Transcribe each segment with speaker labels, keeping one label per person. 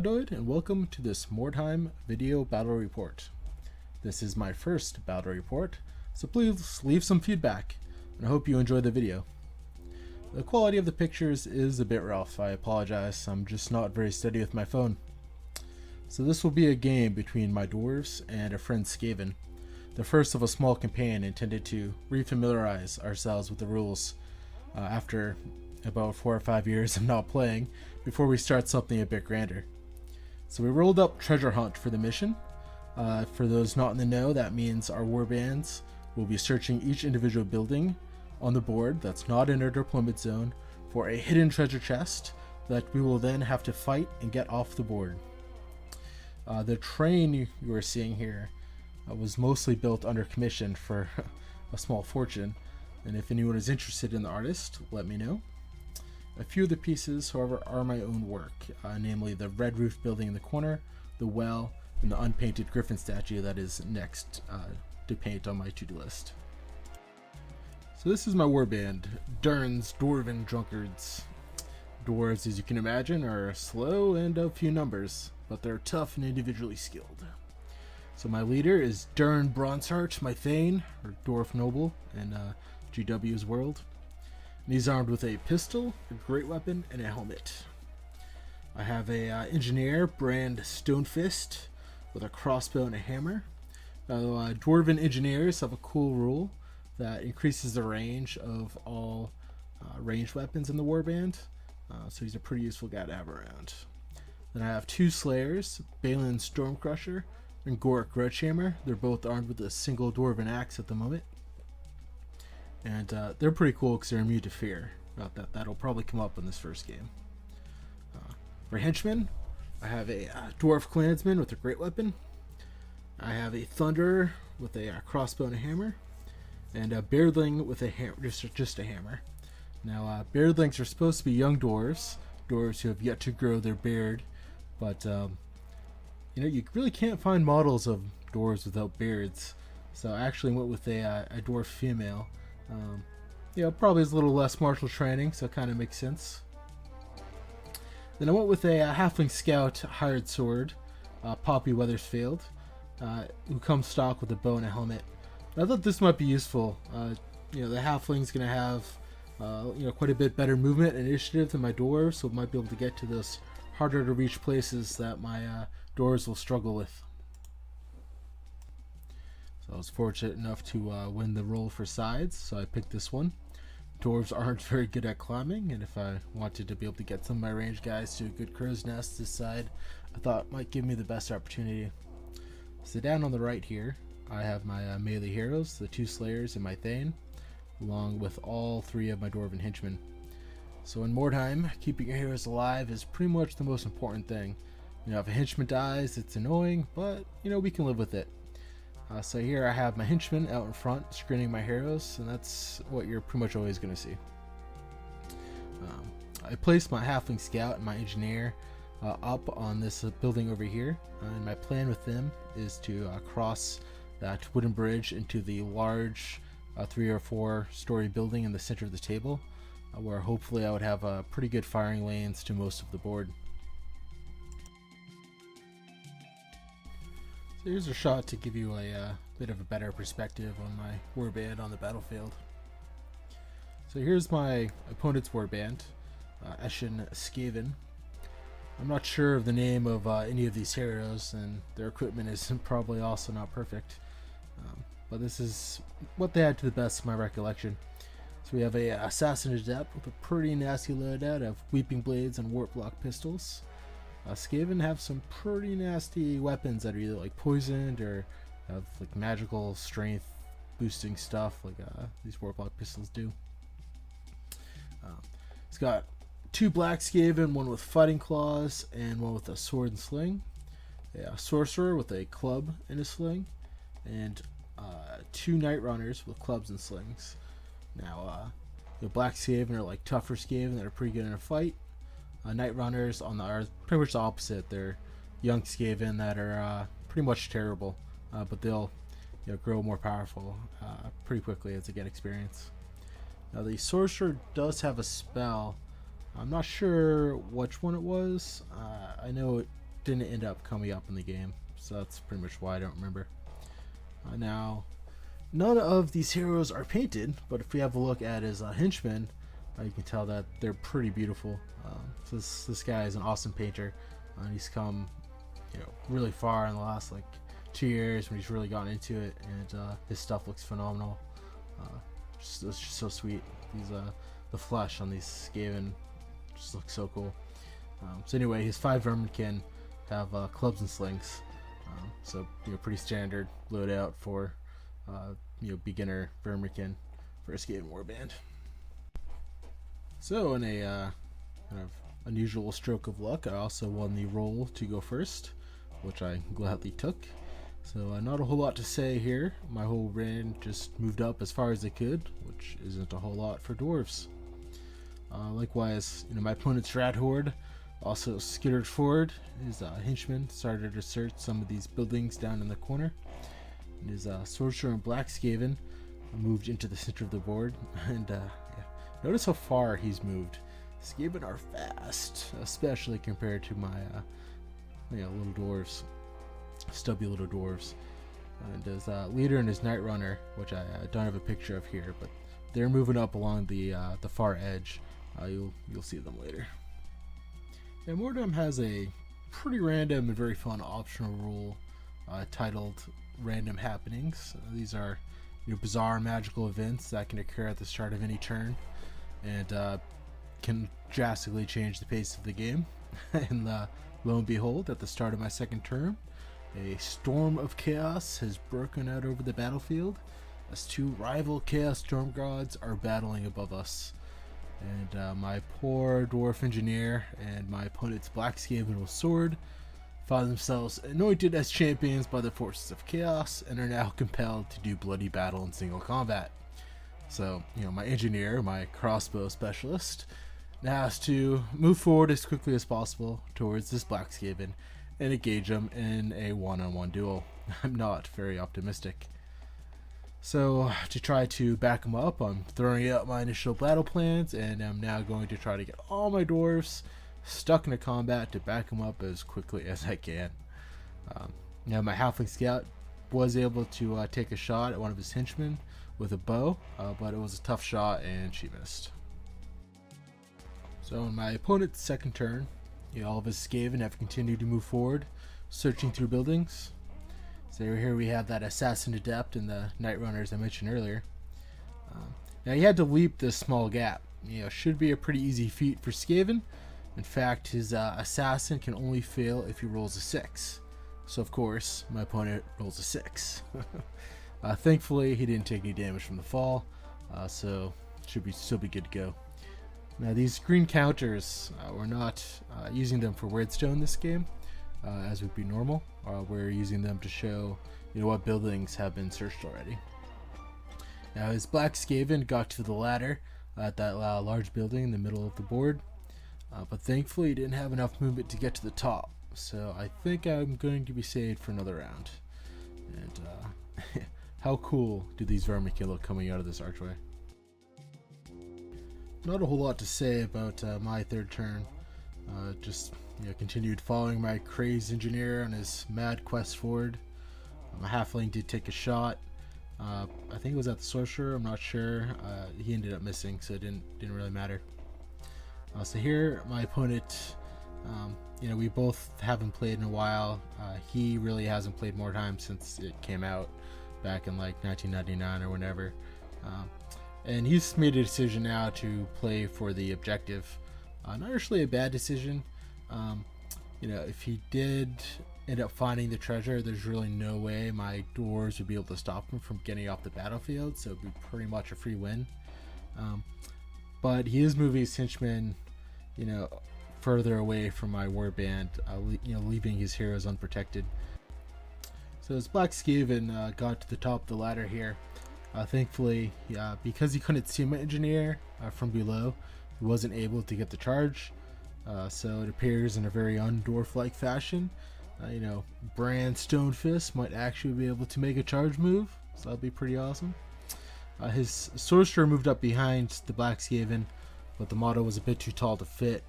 Speaker 1: MacLeod, and welcome to this Mordheim video battle report. This is my first battle report, so please leave some feedback, and I hope you enjoy the video. The quality of the pictures is a bit rough, I apologize, I'm just not very steady with my phone. So this will be a game between my dwarves and a friend Skaven, the first of a small campaign intended to refamiliarize ourselves with the rules after about 4 or 5 years of not playing before we start something a bit grander. So we rolled up treasure hunt for the mission. For those not in the know, that means our warbands will be searching each individual building on the board that's not in our deployment zone for a hidden treasure chest that we will then have to fight and get off the board. The train you are seeing here was mostly built under commission for a small fortune, and if anyone is interested in the artist, let me know. A few of the pieces, however, are my own work, namely the red roof building in the corner, the well, and the unpainted griffin statue that is next to paint on my to-do list. So this is my warband, Durin's Dwarven Drunkards. Dwarves, as you can imagine, are slow and of few numbers, but they're tough and individually skilled. So my leader is Durin Bronzeheart, my Thane, or Dwarf Noble in GW's world. And he's armed with a pistol, a great weapon, and a helmet. I have a engineer, Brand Stonefist, with a crossbow and a hammer. Dwarven engineers have a cool rule that increases the range of all ranged weapons in the warband, so he's a pretty useful guy to have around. Then I have two slayers, Balin Stormcrusher and Gorik Grudgehammer. They're both armed with a single dwarven axe at the moment. And they're pretty cool because they're immune to fear. That'll probably come up in this first game. For henchmen, I have a dwarf clansman with a great weapon. I have a thunderer with a crossbow and a hammer, and a beardling with a hammer, just a hammer. Now, beardlings are supposed to be young dwarves who have yet to grow their beard, but you really can't find models of dwarves without beards. So I actually went with a dwarf female. Probably has a little less martial training, so it kind of makes sense. Then I went with a halfling scout hired sword, Poppy Weathersfield, who comes stock with a bow and a helmet. I thought this might be useful. The halfling's gonna have quite a bit better movement and initiative than my dwarves, so it might be able to get to those harder to reach places that my dwarves will struggle with. So I was fortunate enough to win the roll for sides, so I picked this one. Dwarves aren't very good at climbing, and if I wanted to be able to get some of my ranged guys to a good crow's nest this side, I thought it might give me the best opportunity. So down on the right here, I have my melee heroes, the two slayers and my Thane, along with all three of my dwarven henchmen. So in Mordheim, keeping your heroes alive is pretty much the most important thing. If a henchman dies, it's annoying, but we can live with it. So here I have my henchmen out in front screening my heroes, and that's what you're pretty much always going to see. I placed my halfling scout and my engineer up on this building over here, and my plan with them is to cross that wooden bridge into the large 3 or 4 story building in the center of the table, where hopefully I would have pretty good firing lanes to most of the board. So here's a shot to give you a bit of a better perspective on my warband on the battlefield. So here's my opponent's warband, Eshin Skaven. I'm not sure of the name of any of these heroes, and their equipment is probably also not perfect. But this is what they had to the best of my recollection. So we have a assassin adept with a pretty nasty loadout of weeping blades and warp lock pistols. Skaven have some pretty nasty weapons that are either like poisoned or have like magical strength boosting stuff like these warlock pistols do. It's got 2 black Skaven, one with fighting claws and one with a sword and sling. A sorcerer with a club and a sling, and 2 night runners with clubs and slings. Now the black Skaven are like tougher Skaven that are pretty good in a fight. Night runners are pretty much the opposite. They're young Skaven that are pretty much terrible, but they'll grow more powerful pretty quickly as they get experience. Now the sorcerer does have a spell. I'm not sure which one it was. I know didn't end up coming up in the game, so that's pretty much why I don't remember. Now, none of these heroes are painted, but if we have a look at his henchmen, you can tell that they're pretty beautiful. So this guy is an awesome painter. He's come, really far in the last like 2 years when he's really gotten into it, and his stuff looks phenomenal. It's just so sweet. These the flesh on these Skaven just looks so cool. So anyway, his 5 verminkin have clubs and slings. So pretty standard loadout for beginner verminkin for a Skaven warband. So in a kind of unusual stroke of luck, I also won the role to go first, which I gladly took. So not a whole lot to say here. My whole band just moved up as far as they could, which isn't a whole lot for dwarves. Likewise, my opponent's rat horde also skittered forward. His henchman started to search some of these buildings down in the corner. And his sorcerer and black Skaven moved into the center of the board. And notice how far he's moved. Skaven are fast, especially compared to my little dwarves, stubby little dwarves. And his leader and his night runner, which I don't have a picture of here, but they're moving up along the far edge. You'll see them later. And Mordheim has a pretty random and very fun optional rule titled Random Happenings. These are bizarre magical events that can occur at the start of any turn, and can drastically change the pace of the game. And lo and behold, at the start of my second turn, a storm of chaos has broken out over the battlefield as 2 rival chaos storm gods are battling above us. And my poor dwarf engineer and my opponent's black Skaven with sword find themselves anointed as champions by the forces of chaos and are now compelled to do bloody battle in single combat. So, my engineer, my crossbow specialist, now has to move forward as quickly as possible towards this black Skaven and engage him in a one-on-one duel. I'm not very optimistic. So to try to back him up, I'm throwing out my initial battle plans, and I'm now going to try to get all my dwarves stuck into combat to back him up as quickly as I can. Now my halfling scout was able to take a shot at one of his henchmen with a bow, but it was a tough shot and she missed. So in my opponent's second turn, all of his Skaven have continued to move forward, searching through buildings. So here we have that assassin adept and the night runners I mentioned earlier. Now he had to leap this small gap. Should be a pretty easy feat for Skaven. In fact, his assassin can only fail if he rolls a 6. So of course, my opponent rolls a 6. Thankfully, he didn't take any damage from the fall, so should still be good to go. Now these green counters, we're not using them for Redstone this game, as would be normal. We're using them to show what buildings have been searched already. Now his black Skaven got to the ladder at that large building in the middle of the board, but thankfully he didn't have enough movement to get to the top, so I think I'm going to be saved for another round. And how cool do these verminkin look coming out of this archway? Not a whole lot to say about my third turn. Just continued following my crazed engineer on his mad quest forward. My halfling did take a shot. I think it was at the sorcerer. I'm not sure. He ended up missing, so it didn't really matter. So here, my opponent. We both haven't played in a while. He really hasn't played Mordheim since it came out back in like 1999 or whenever. And he's made a decision now to play for the objective. Not actually a bad decision. If he did end up finding the treasure, there's really no way my dwarves would be able to stop him from getting off the battlefield, so it'd be pretty much a free win. But he is moving his henchmen, further away from my warband, leaving his heroes unprotected. So his black Skaven got to the top of the ladder here. Thankfully, because he couldn't see my engineer from below, he wasn't able to get the charge. So it appears in a very undwarf-like fashion. Bran Stonefist might actually be able to make a charge move, so that'll be pretty awesome. His sorcerer moved up behind the black Skaven, but the model was a bit too tall to fit.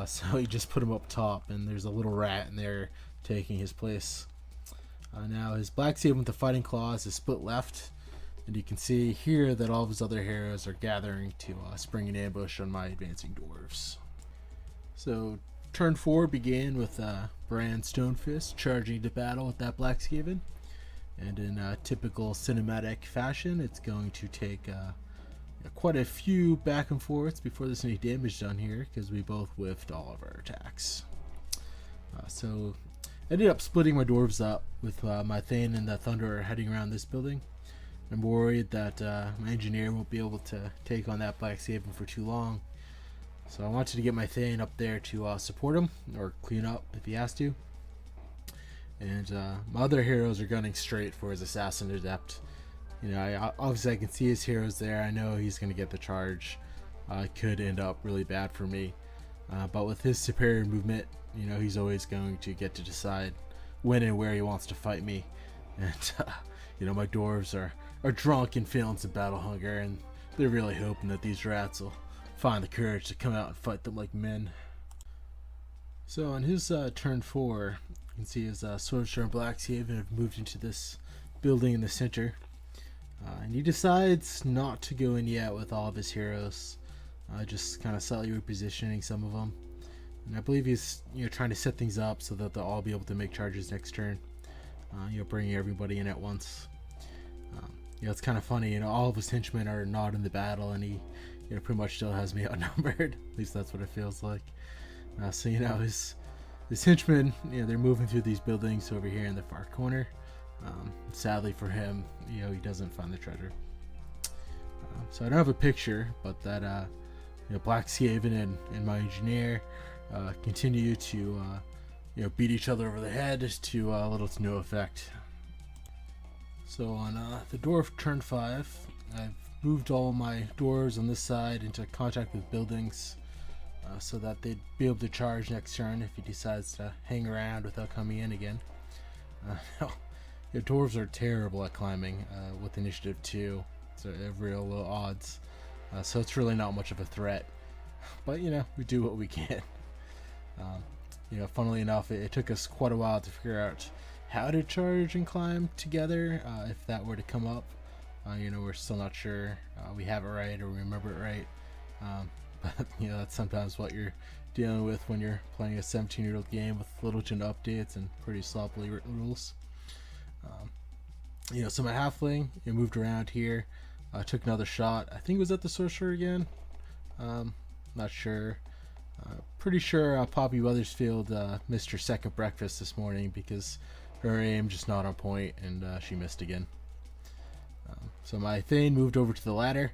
Speaker 1: So he just put him up top, and there's a little rat in there taking his place. Now his black Skaven with the fighting claws is split left, and you can see here that all of his other heroes are gathering to spring an ambush on my advancing dwarves. So turn 4 began with Bran Stonefist charging to battle with that black Skaven, and in typical cinematic fashion, it's going to take quite a few back and forths before there's any damage done here, because we both whiffed all of our attacks. So I ended up splitting my dwarves up with my Thane and the Thunderer heading around this building. I'm worried that my engineer won't be able to take on that black Skaven for too long, so I wanted to get my Thane up there to support him or clean up if he has to. And my other heroes are gunning straight for his Assassin Adept. You know, obviously I can see his heroes there. I know he's going to get the charge. It could end up really bad for me. But with his superior movement, you know, he's always going to get to decide when and where he wants to fight me. And, you know, my dwarves are drunk and feeling some battle hunger, and they're really hoping that these rats will find the courage to come out and fight them like men. So on his turn 4, you can see his Swordstar and Black Skaven have moved into this building in the center. And he decides not to go in yet with all of his heroes, just kind of slightly repositioning some of them. And I believe he's trying to set things up so that they'll all be able to make charges next turn. Bringing everybody in at once. It's kind of funny. All of his henchmen are not in the battle, and he, pretty much still has me outnumbered. At least that's what it feels like. So his henchmen, they're moving through these buildings over here in the far corner. Sadly for him, he doesn't find the treasure. So I don't have a picture, but that Black Skaven and my engineer continue to beat each other over the head to little to no effect. So on the dwarf turn 5, I've moved all my dwarves on this side into contact with buildings so that they'd be able to charge next turn if he decides to hang around without coming in again. Dwarves are terrible at climbing with initiative 2, so they have real low odds. So it's really not much of a threat. But we do what we can. Funnily enough, it took us quite a while to figure out how to charge and climb together. If that were to come up, we're still not sure we have it right or remember it right. But that's sometimes what you're dealing with when you're playing a 17-year-old game with little to no updates and pretty sloppily written rules. So my halfling moved around here, took another shot. I think it was at the sorcerer again. Not sure. Pretty sure Poppy Weathersfield missed her second breakfast this morning because her aim just not on point, and she missed again. So my Thane moved over to the ladder.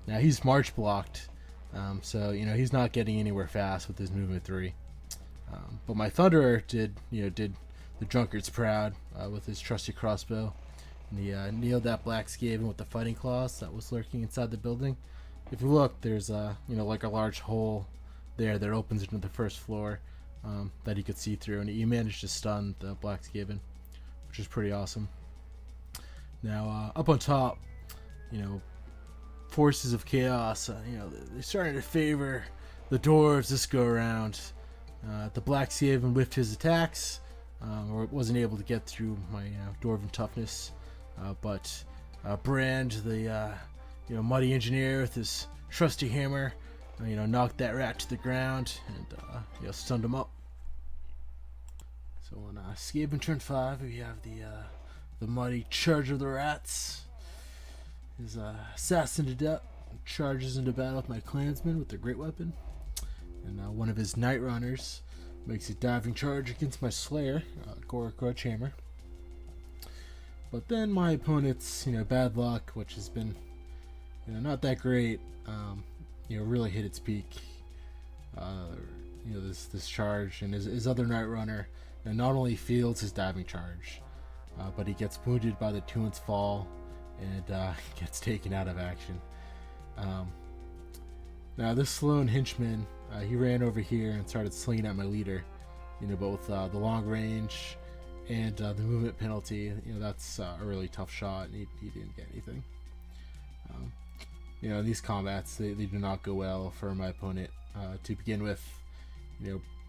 Speaker 1: Now he's march blocked, so he's not getting anywhere fast with his movement 3. But my Thunderer did the Drunkards proud with his trusty crossbow, and he nailed that black Skaven with the fighting claws that was lurking inside the building. If you look, there's like a large hole there that opens into the first floor that he could see through, and he managed to stun the black Skaven, which is pretty awesome. Now up on top, forces of chaos, they're starting to favor the dwarves this go around. The black Skaven whiffed his attacks, or wasn't able to get through my dwarven toughness, but Brand, the muddy engineer with his trusty hammer, knocked that rat to the ground and stunned him up. So on Skaven turn 5, we have the muddy charge of the rats. His Assassin Adept charges into battle with my clansmen with their great weapon, and one of his Night Runners makes a diving charge against my Slayer, Gorik Grudgehammer. But then my opponent's bad luck, which has been not that great, really hit its peak. This charge, and his other Night Runner not only fields his diving charge, but he gets wounded by the Tuin's Fall and gets taken out of action. Now this lone henchman, he ran over here and started slinging at my leader, both the long range and the movement penalty. That's a really tough shot, and he didn't get anything. These combats, they do not go well for my opponent to begin with.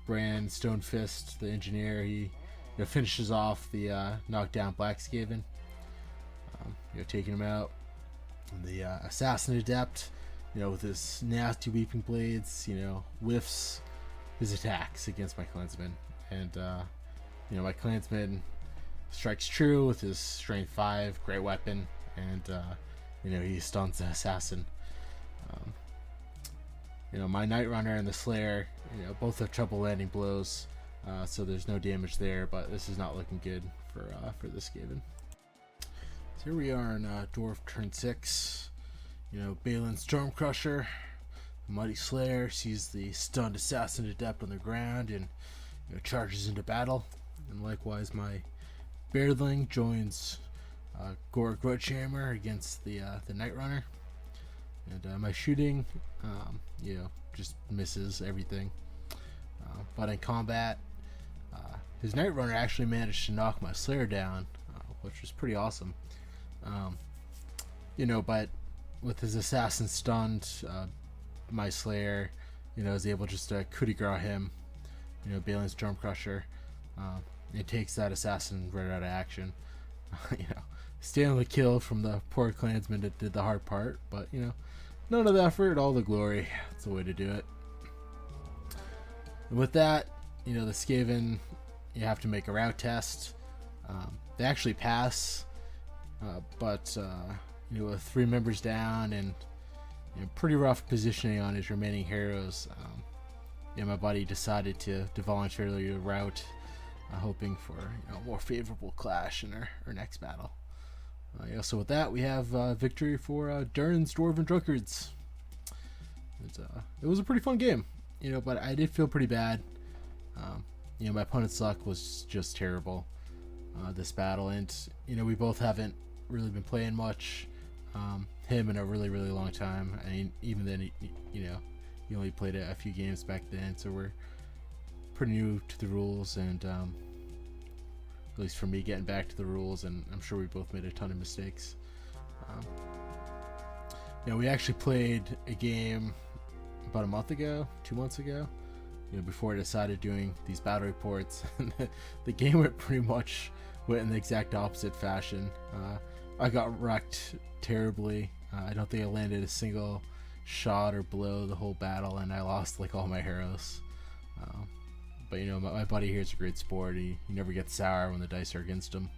Speaker 1: Bran Stonefist, the engineer, he finishes off the knockdown Black Skaven, taking him out. And the Assassin Adept, with his nasty weeping blades, whiffs his attacks against my clansman. And, my clansman strikes true with his Strength 5, great weapon, and, he stuns the Assassin. My Night Runner and the Slayer, both have trouble landing blows, so there's no damage there, but this is not looking good for this Skaven. So here we are in Dwarf turn 6. Balin Stormcrusher, the Mighty Slayer, sees the stunned Assassin Adept on the ground and charges into battle. And likewise, my Beardling joins Gorg Grudgehammer against the Night Runner. And my shooting, just misses everything. But in combat, his Night Runner actually managed to knock my Slayer down, which was pretty awesome. But with his Assassin stunned, my Slayer, is able just to coup de grace him, Balin Stormcrusher. It takes that Assassin right out of action. Stealing the kill from the poor clansman that did the hard part, but none of the effort, all the glory. That's the way to do it. And with that, the Skaven, you have to make a route test. They actually pass, but with 3 members down and pretty rough positioning on his remaining heroes, my buddy decided to voluntarily route, hoping for a more favorable clash in our next battle. So with that, we have victory for Durin's Dwarven Drunkards. It was a pretty fun game, but I did feel pretty bad. My opponent's luck was just terrible this battle, and we both haven't really been playing much. Him in a really long time. I mean, even then, he only played a few games back then, so we're pretty new to the rules, and at least for me, getting back to the rules, and I'm sure we both made a ton of mistakes. We actually played a game about a month ago, 2 months ago, before I decided doing these battle reports. The game went in the exact opposite fashion. I got wrecked terribly. I don't think I landed a single shot or blow the whole battle, and I lost all my heroes. But my buddy here is a great sport. He never gets sour when the dice are against him.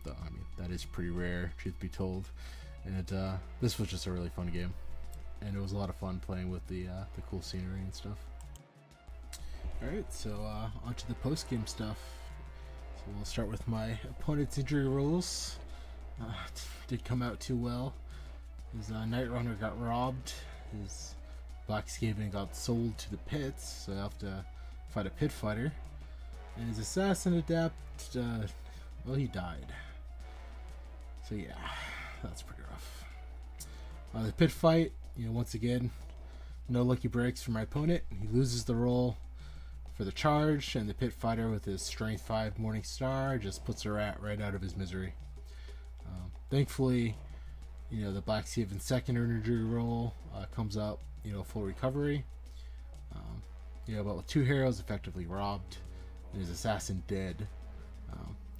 Speaker 1: Though, that is pretty rare, truth be told. And this was just a really fun game, and it was a lot of fun playing with the cool scenery and stuff. All right, so on to the post game stuff. So we'll start with my opponent's injury rolls. Did come out too well. His Night Runner got robbed. His Black Skaven got sold to the pits, so I have to fight a pit fighter. And his Assassin Adept, he died. So yeah, that's pretty rough. The pit fight, once again, no lucky breaks for my opponent. He loses the roll for the charge, and the pit fighter with his Strength 5 Morning Star just puts the rat right out of his misery. Thankfully, the Black Skaven second injury roll comes up, full recovery. But with 2 heroes effectively robbed, and his assassin dead,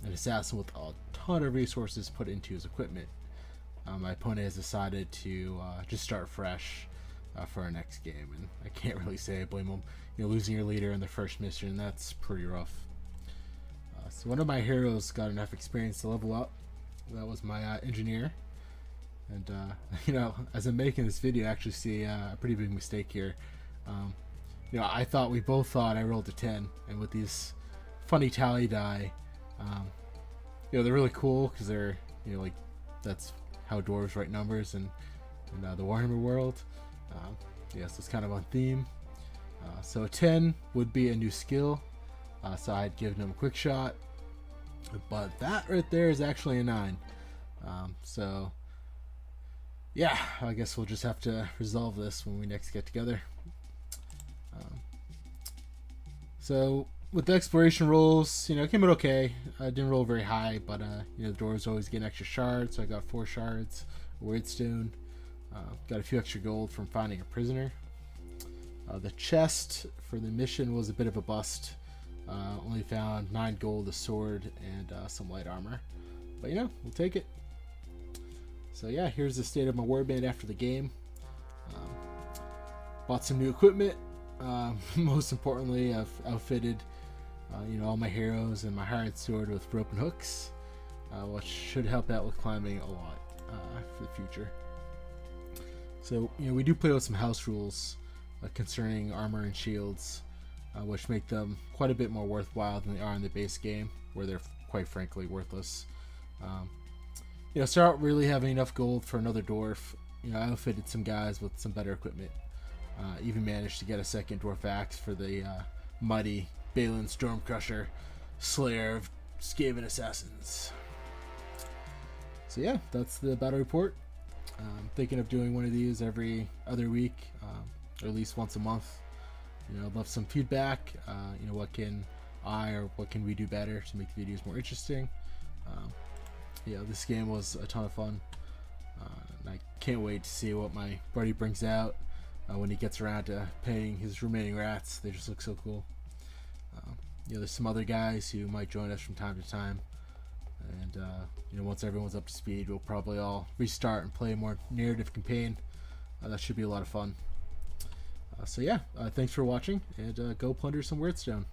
Speaker 1: an assassin with a ton of resources put into his equipment, my opponent has decided to just start fresh for our next game, and I can't really say I blame him. Losing your leader in the first mission, that's pretty rough. So one of my heroes got enough experience to level up. That was my engineer. And as I'm making this video, I actually see a pretty big mistake here. We both thought I rolled a 10, and with these funny tally die, they're really cool because they're that's how dwarves write numbers in the Warhammer world. So it's kind of on theme. So a 10 would be a new skill, so I'd given him a quick shot, but that right there is actually a 9. So yeah, I guess we'll just have to resolve this when we next get together. So with the exploration rolls, it came out okay. I didn't roll very high, but the dwarves always get an extra shard, so I got 4 shards, a Wordstone, got a few extra gold from finding a prisoner. The chest for the mission was a bit of a bust. Only found 9 gold, a sword, and some light armor. But we'll take it. So yeah, here's the state of my warband after the game. Bought some new equipment. Most importantly, I've outfitted all my heroes and my hired sword with rope and hooks, which should help out with climbing a lot for the future. So we do play with some house rules concerning armor and shields, which make them quite a bit more worthwhile than they are in the base game, where they're quite frankly worthless. Start out really having enough gold for another dwarf. I outfitted some guys with some better equipment. Even managed to get a second dwarf axe for the mighty Balin Stormcrusher, Slayer of Skaven assassins. So yeah, that's the battle report. I'm thinking of doing one of these every other week, or at least once a month. I'd love some feedback. What can what can we do better to make the videos more interesting? This game was a ton of fun. And I can't wait to see what my buddy brings out when he gets around to painting his remaining rats. They just look so cool. There's some other guys who might join us from time to time. And once everyone's up to speed, we'll probably all restart and play a more narrative campaign. That should be a lot of fun. So yeah, thanks for watching, and go plunder some Weirdstone.